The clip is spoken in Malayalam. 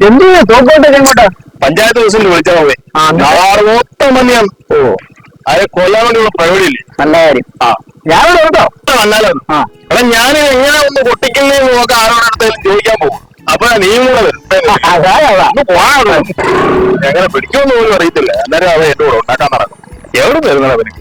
എന്ത് തോക്കോട്ടെ എങ്ങോട്ടാ? പഞ്ചായത്ത് പ്രസിഡന്റ് വിളിച്ചാൽ മതി. നാളെ മൊത്തം മഞ്ഞാണ്. ഓ, അത് കൊല്ലാൻ വേണ്ടിയുള്ള പരിപാടിയില്ലേ? നല്ല കാര്യം. ഞാനിവിടെ ഉണ്ടോ? വന്നാലോ? എടാ ഞാൻ എങ്ങനെ ഒന്ന് പൊട്ടിക്കലിനെ നോക്കാൻ ആരോടെടുത്താലും ചോദിക്കാൻ പോകും. അപ്പൊ നീയും കൂടെ വരും. എങ്ങനെ പിടിക്കുമെന്ന് പോലും അറിയത്തില്ല. അന്നേരം അവൻ എന്റെ കൂടെ ഉണ്ടാക്കാൻ നടക്കും. എവിടെ വരുന്നത് അവന്?